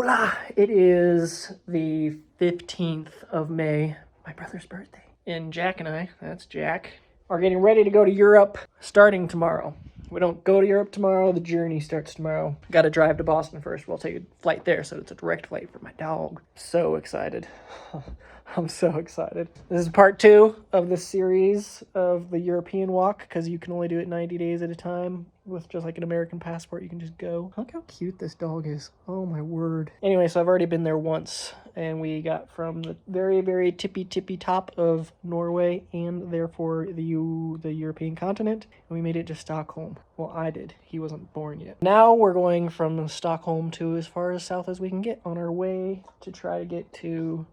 Hola! It is the 15th of May, my brother's birthday. And Jack and I, that's Jack, are getting ready to go to Europe starting tomorrow. We don't go to Europe tomorrow, the journey starts tomorrow. Got to drive to Boston first. We'll take a flight there, so it's a direct flight for my dog. So excited. I'm so excited. This is part 2 of the series of the European walk, because you can only do it 90 days at a time. With just like an American passport, you can just go. Look how cute this dog is. Oh my word. Anyway, so I've already been there once, and we got from the very, very tippy top of Norway and therefore the European continent, and we made it to Stockholm. Well, I did. He wasn't born yet. Now we're going from Stockholm to as far as south as we can get on our way to try to get to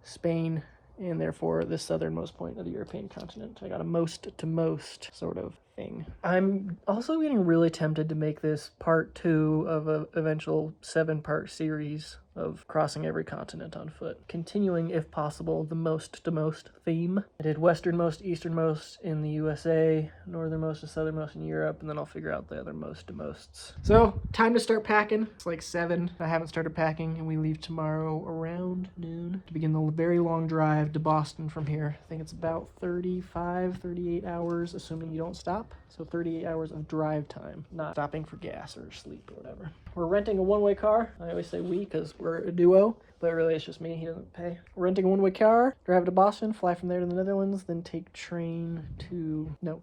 Spain, and therefore the southernmost point of the European continent. I got a most to most sort of thing. I'm also getting really tempted to make this part 2 of an eventual 7-part series of crossing every continent on foot, continuing, if possible, the most to most theme. I did westernmost, easternmost in the USA, northernmost and southernmost in Europe, and then I'll figure out the other most to mosts. So, time to start packing. It's like 7. I haven't started packing, and we leave tomorrow around noon to begin the very long drive to Boston from here. I think it's about 38 hours, assuming you don't stop. So 38 hours of drive time, not stopping for gas or sleep or whatever. We're renting a one-way car. I always say we because we're a duo, but really it's just me. He doesn't pay. We're renting a one-way car, drive to Boston, fly from there to the Netherlands, then take train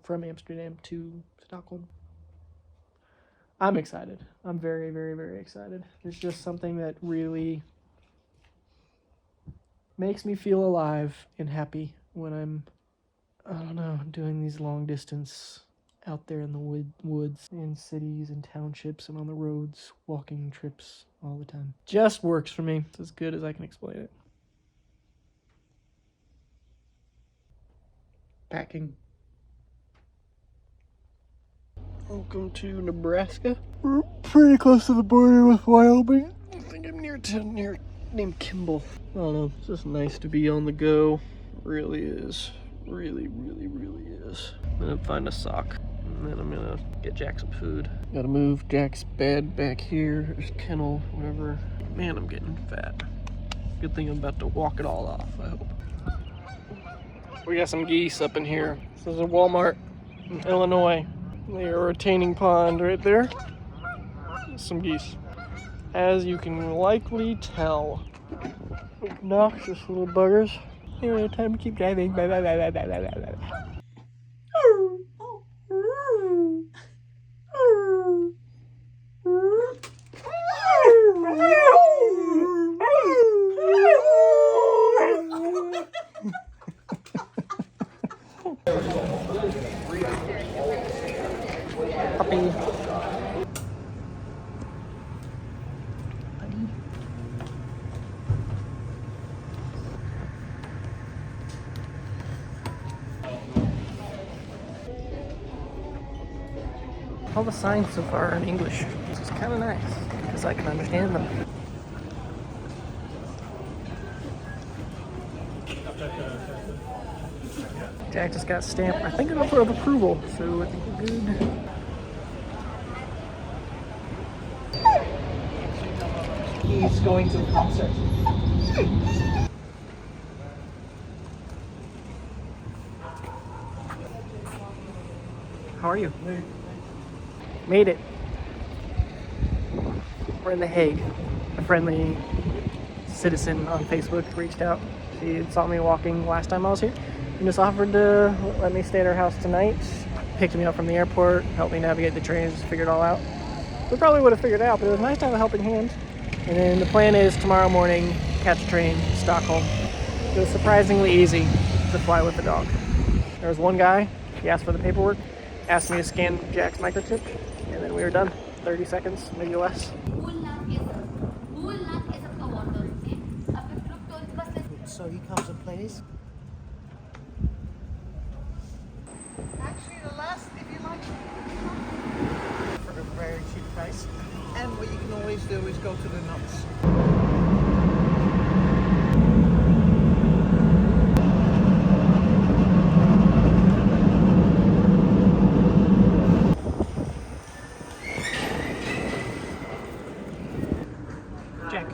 from Amsterdam to Stockholm. I'm excited. I'm very, very, very excited. It's just something that really makes me feel alive and happy when I'm, I don't know, doing these long distance out there in the woods, in cities and townships and on the roads, walking trips all the time. Just works for me. It's as good as I can explain it. Packing. Welcome to Nebraska. We're pretty close to the border with Wyoming. I think I'm near named Kimball. I don't know. It's just nice to be on the go. It really is. Really, really, really is. I'm gonna find a sock. And then I'm gonna get Jack some food. Gotta move Jack's bed back here, his kennel, whatever. Man, I'm getting fat. Good thing I'm about to walk it all off, I hope. We got some geese up in here. This is a Walmart in Illinois. They are a retaining pond right there. Some geese. As you can likely tell. Obnoxious little buggers. Anyway, time to keep driving. Bye bye bye bye bye bye bye bye. Puppy. All the signs so far are in English, which is kind of nice, because I can understand them. Jack just got stamped, I think, an offer of approval, so I think we're good. He's going to a concert. How are you? Made it. We're in The Hague. A friendly citizen on Facebook reached out. She saw me walking last time I was here and just offered to let me stay at her house tonight. Picked me up from the airport, helped me navigate the trains, figured it all out. We probably would have figured it out, but it was nice to have a helping hand. And then the plan is tomorrow morning, catch a train to Stockholm. It was surprisingly easy to fly with the dog. There was one guy, he asked for the paperwork, asked me to scan Jack's microchip, and then we were done. 30 seconds, maybe less. So he comes and plays. Actually, the last, if you like, for a very cheap price. And what you can always do is go to the nuts. Jack.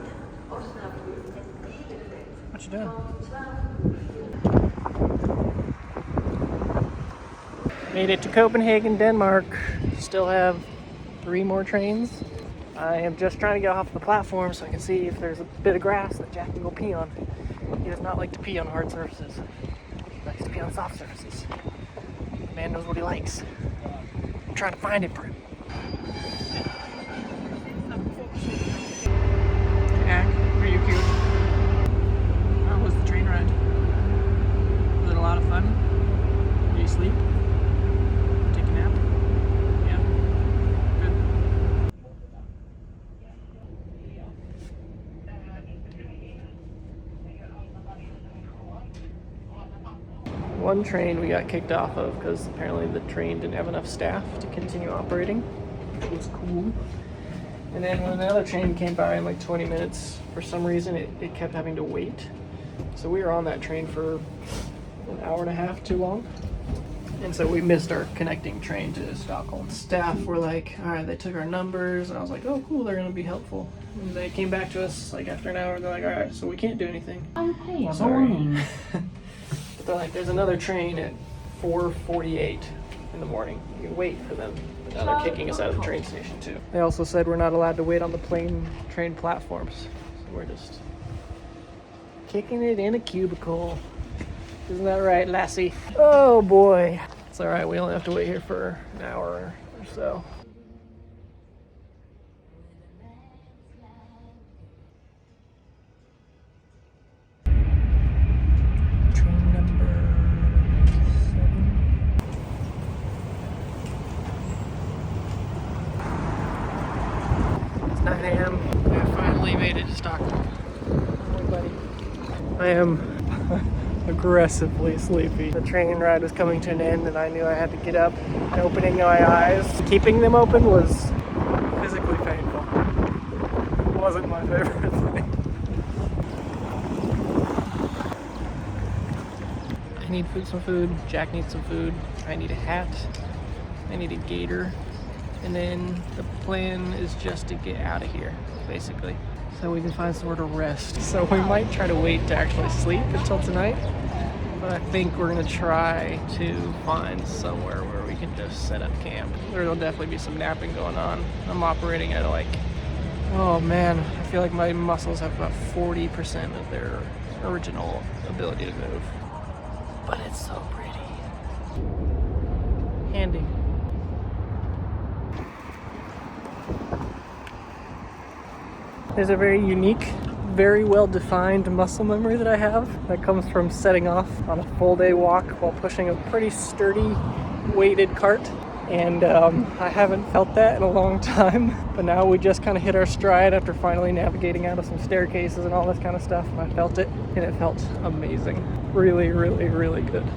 What you doing? Made it to Copenhagen, Denmark. Still have 3 more trains. I am just trying to get off the platform so I can see if there's a bit of grass that Jack can go pee on. He does not like to pee on hard surfaces. He likes to pee on soft surfaces. The man knows what he likes. I'm trying to find it for him. Jack, are you cute? How was the train ride? Was it a lot of fun? Did you sleep? Take a nap? Yeah? Good. One train we got kicked off of because apparently the train didn't have enough staff to continue operating, which was cool. And then when another train came by in like 20 minutes, for some reason it kept having to wait. So we were on that train for an hour and a half too long. And so we missed our connecting train to Stockholm. Staff were like, all right, they took our numbers. And I was like, oh, cool, they're going to be helpful. And they came back to us like after an hour. They're like, all right, so we can't do anything. Okay, Sorry. But they're like, there's another train at 4:48 in the morning. You can wait for them. But now they're kicking us out of the train station too. They also said we're not allowed to wait on the train platforms. So we're just kicking it in a cubicle. Isn't that right, lassie? Oh boy. It's all right, we only have to wait here for an hour or so. Train number 7. It's 9 a.m. I finally made it to Stockholm. Oh, buddy. I am aggressively sleepy. The train ride was coming to an end and I knew I had to get up. And opening my eyes, keeping them open was physically painful. It wasn't my favorite thing. I need some food. Jack needs some food. I need a hat. I need a gator. And then the plan is just to get out of here, basically, so we can find somewhere to rest. So we might try to wait to actually sleep until tonight, but I think we're gonna try to find somewhere where we can just set up camp. There'll definitely be some napping going on. I'm operating at like, oh man, I feel like my muscles have about 40% of their original ability to move. But it's so pretty. Handy. There's a very unique, very well-defined muscle memory that I have that comes from setting off on a full-day walk while pushing a pretty sturdy, weighted cart. And I haven't felt that in a long time. But now we just kind of hit our stride after finally navigating out of some staircases and all this kind of stuff. And I felt it, and it felt amazing. Really, really, really good.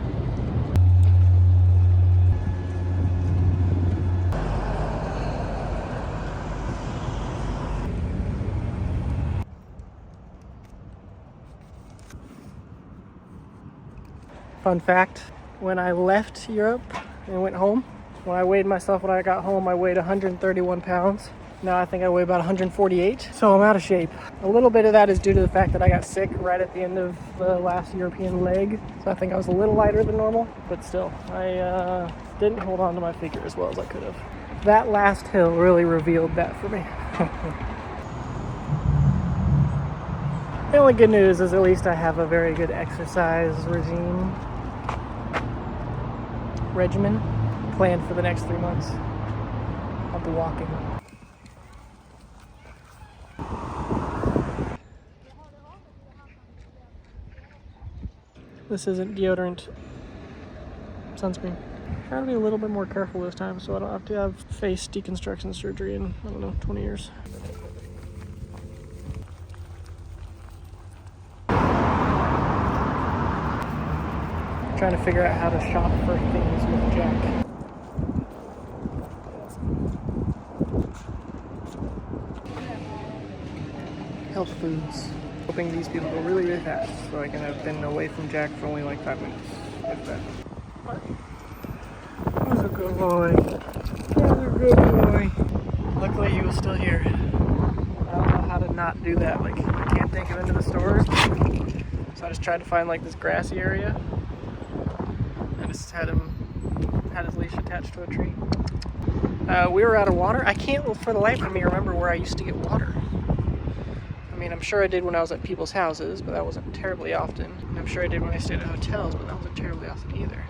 Fun fact, when I left Europe and went home, when I weighed myself when I got home, I weighed 131 pounds. Now I think I weigh about 148, so I'm out of shape. A little bit of that is due to the fact that I got sick right at the end of the last European leg, so I think I was a little lighter than normal, but still, I didn't hold on to my figure as well as I could have. That last hill really revealed that for me. The only good news is at least I have a very good exercise regimen planned for the next 3 months. I'll be walking. This isn't deodorant. Sunscreen. Trying to be a little bit more careful this time so I don't have to have face deconstruction surgery in, I don't know, 20 years. Trying to figure out how to shop for things with Jack. Health foods. Hoping these people go really, really fast so I can have been away from Jack for only like 5 minutes, if that. Who's a good boy? Who's a good boy? Luckily he was still here. I don't know how to not do that. Like, I can't take him into the stores. So I just tried to find like this grassy area. I just had his leash attached to a tree. We were out of water. I can't for the life of me remember where I used to get water. I mean, I'm sure I did when I was at people's houses, but that wasn't terribly often. And I'm sure I did when I stayed at hotels, but that wasn't terribly often either.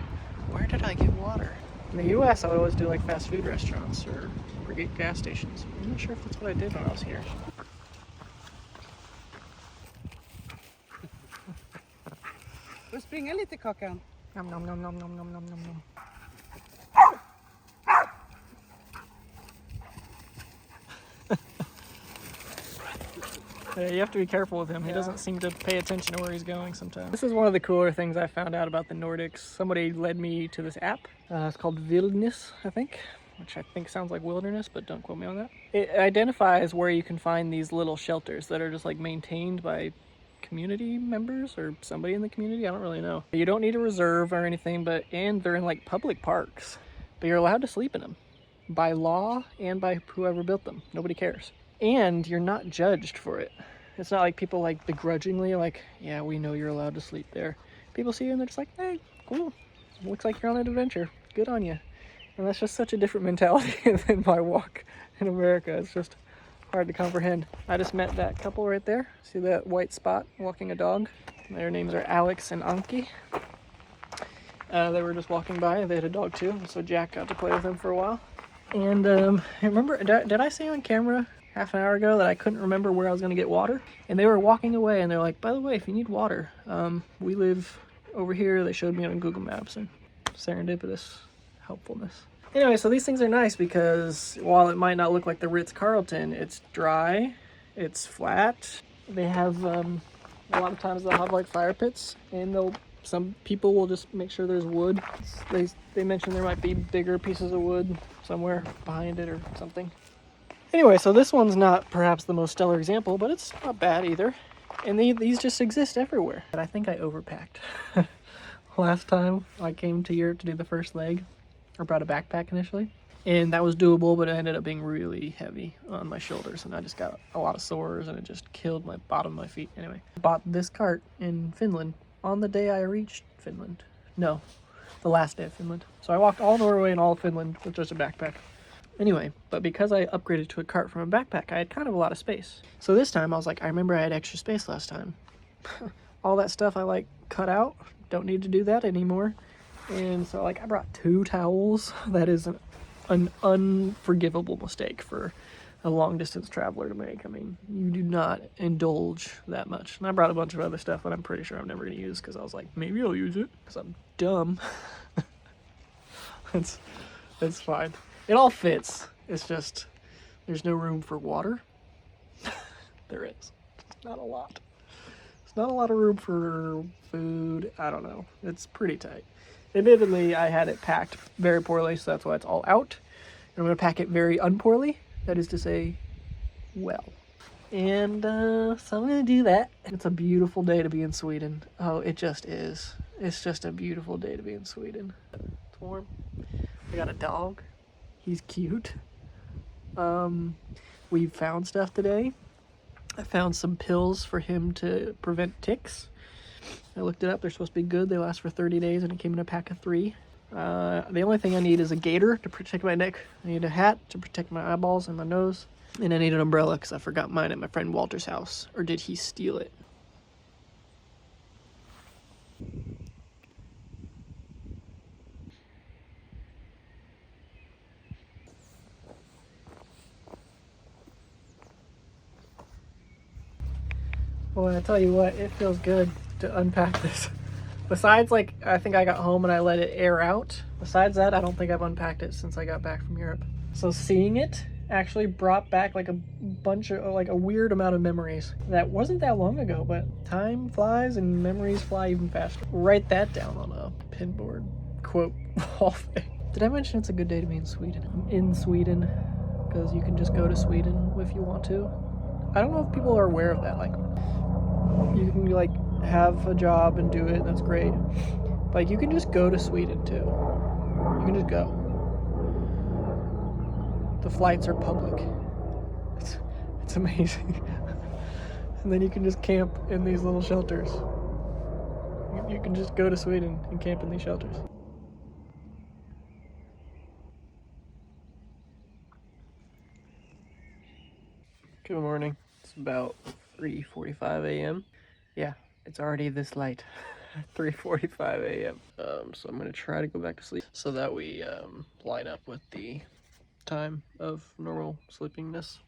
Where did I get water? In the US, I would always do like fast food restaurants or gas stations. I'm not sure if that's what I did when I was here. Då springer lite Kakan. Nom nom nom nom nom nom nom nom nom. You have to be careful with him. He doesn't seem to pay attention to where he's going sometimes. This is one of the cooler things I found out about the Nordics. Somebody led me to this app. It's called Wilderness, I think, which I think sounds like wilderness, but don't quote me on that. It identifies where you can find these little shelters that are just like maintained by community members or somebody in the community. I don't really know. You don't need a reserve or anything, and they're in like public parks, but you're allowed to sleep in them by law and by whoever built them. Nobody cares. And you're not judged for it. It's not like people like begrudgingly like, yeah, we know you're allowed to sleep there. People see you and they're just like, hey, cool. Looks like you're on an adventure. Good on you. And that's just such a different mentality than my walk in America. It's just hard to comprehend. I just met that couple right there. See that white spot walking a dog? Their names are Alex and Anki. They were just walking by. They had a dog too, so Jack got to play with them for a while. And I remember, did I say on camera half an hour ago that I couldn't remember where I was going to get water? And they were walking away and they're like, by the way, if you need water, we live over here. They showed me on Google Maps, and serendipitous helpfulness. Anyway, so these things are nice because while it might not look like the Ritz-Carlton, it's dry, it's flat. They have, a lot of times they'll have like fire pits, and some people will just make sure there's wood. They mentioned there might be bigger pieces of wood somewhere behind it or something. Anyway, so this one's not perhaps the most stellar example, but it's not bad either. And these just exist everywhere. And I think I overpacked. Last time I came to Europe to do the first leg, I brought a backpack initially. And that was doable, but it ended up being really heavy on my shoulders. And I just got a lot of sores and it just killed my bottom of my feet. Anyway, I bought this cart in Finland on the day I reached Finland. No, the last day of Finland. So I walked all Norway and all of Finland with just a backpack. Anyway, but because I upgraded to a cart from a backpack, I had kind of a lot of space. So this time I was like, I remember I had extra space last time. All that stuff I like cut out, don't need to do that anymore. And so like I brought 2 towels. That is an unforgivable mistake for a long distance traveler to make. I mean, you do not indulge that much. And I brought a bunch of other stuff that I'm pretty sure I'm never going to use because I was like, maybe I'll use it because I'm dumb. It's fine. It all fits. It's just, there's no room for water. There is. It's not a lot. It's not a lot of room for food. I don't know. It's pretty tight. Admittedly, I had it packed very poorly, so that's why it's all out. And I'm going to pack it very unpoorly. That is to say, well. And so I'm going to do that. It's a beautiful day to be in Sweden. Oh, it just is. It's just a beautiful day to be in Sweden. It's warm. I got a dog. He's cute. We found stuff today. I found some pills for him to prevent ticks. I looked it up. They're supposed to be good. They last for 30 days, and it came in a pack of 3. The only thing I need is a gaiter to protect my neck. I need a hat to protect my eyeballs and my nose. And I need an umbrella because I forgot mine at my friend Walter's house. Or did he steal it? Well, I tell you what, it feels good to unpack this. Besides, like, I think I got home and I let it air out. Besides that, I don't think I've unpacked it since I got back from Europe. So seeing it actually brought back like a bunch of, like a weird amount of memories. That wasn't that long ago, but time flies and memories fly even faster. Write that down on a pinboard quote wall thing. Did I mention it's a good day to be in Sweden? I'm in Sweden because you can just go to Sweden if you want to. I don't know if people are aware of that. Like, you can like have a job and do it, that's great. Like, you can just go to Sweden too. You can just go. The flights are public. It's amazing. And then you can just camp in these little shelters. You can just go to Sweden and camp in these shelters. Good morning. It's about 3:45 a.m. Yeah, it's already this late. 3:45 a.m. So I'm gonna try to go back to sleep so that we line up with the time of normal sleepiness.